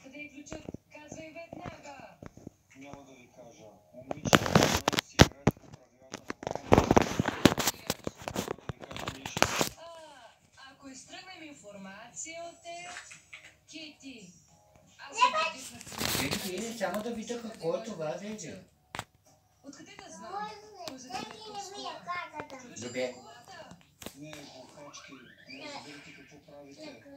Къде е ключът? Казвай веднага! Няма да ви кажа. Момичета не си играят по правилата на хората. Няма да ви кажа нищо. Ако изтръгнем информация от теб, Кити, аз съм против на Виж, само да видя какво е това, Венджи. Откъде да знам? Кой за теб е по-скоро? Добре. Не, глухачки, не разбирате какво правите. Какво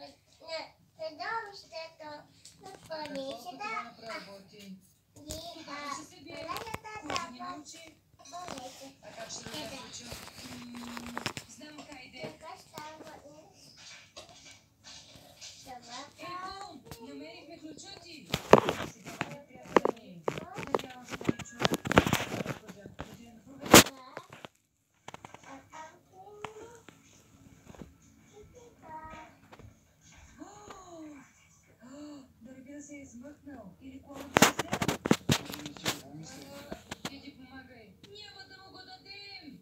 това направи? Ще се бие. Кой да ни научи? А как ще да научи? Знам къде. Ето, намерихме ключа ти. Сега не трябва да ни. Надявам се да ни чуя. Дали да се е измъкнал или колата е взел? Иди помагай. Няма да му го дадем.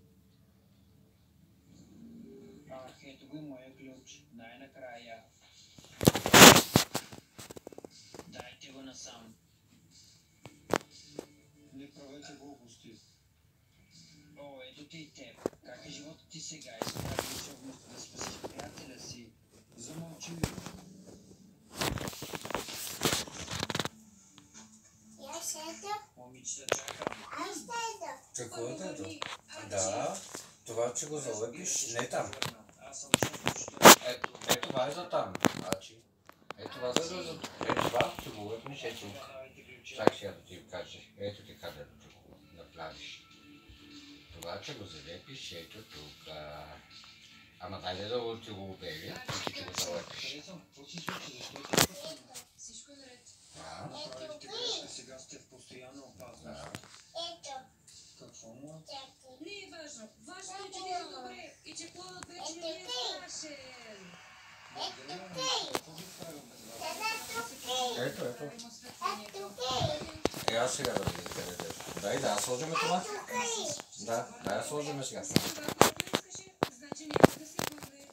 Ах, ето го моя ключ. Най-накрая. Дайте го насам. Не правете глупости. О, ето ти и теб. Как е животът ти сега? Изправи ли се вместо да спасиш приятеля си? Замълчи. Момичета, чакам. Какво е това? Да, това, че го залъпиш, не там. Аз съм чувствал, Ето това е за там. Ето това за ето това, че го лъпнеш, ето. Чак сега да ти кажа. Ето ти къде да го направиш. Това, че го залепиш, ето тук. Ама дайде да ти го обеви, ти че го залъпиш. всичко е наред. Да. Сега сте в постоянна опасност. Какво му? Не е важно. Важно е, че ти е добре и че плодът вече не е страшен. Ето. Аз сега да видя къде е. Дай да сложим това. Да сложим сега. Значи няма да се бъде.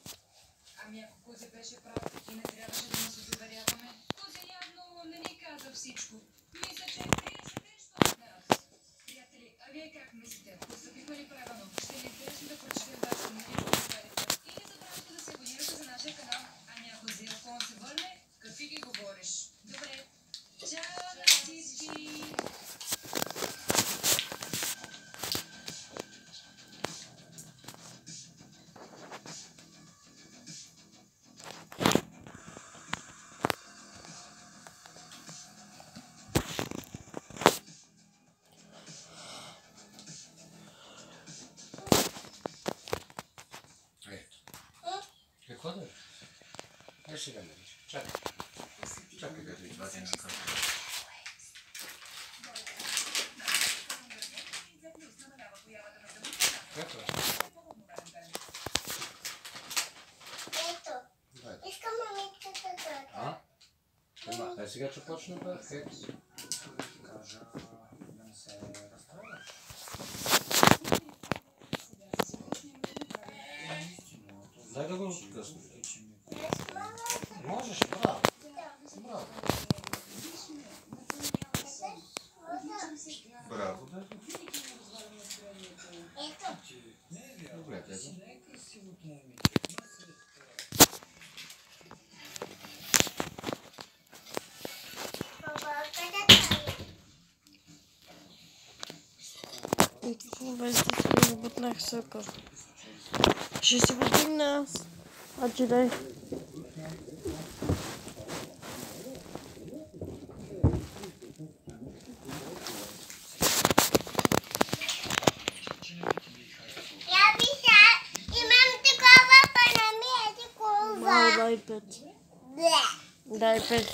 Ами ако Козе беше прав и не трябваше да му се доверяваме, Козе явно не ни каза всичко. Мисля, че криеше нещо от нас. Приятели, а вие как мислите? Постъпихме ли правилно? Ще ни интересно да прочетем вашето мнение в коментарите. И не забравяйте да се абонирате за нашия канал. Аня Козе, ако он се върне, какви ги говориш? Добре. Чао на всички! Какво да е? Сега не виж. Чакай да ти извади на карта. Ето е. Искам мамичката да. Сега че почна перфект. Кажа, да не се разстраиваш. Дай да го откъсна. Можеш, браво. Браво, да. Добре, ето. И какво без да си работнах съка? Ще си го дигна аз. Аджи дай. Дай 5. Дай 5.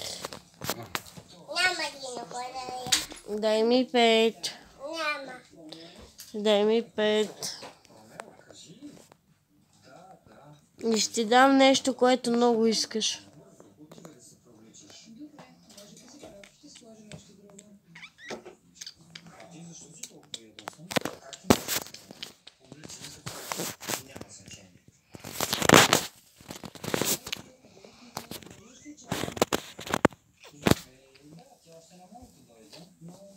Няма ги на кода. Дай ми 5. Няма. Дай ми 5. И ще ти дам нещо, което много искаш. все нормально, то дойдем. Ну,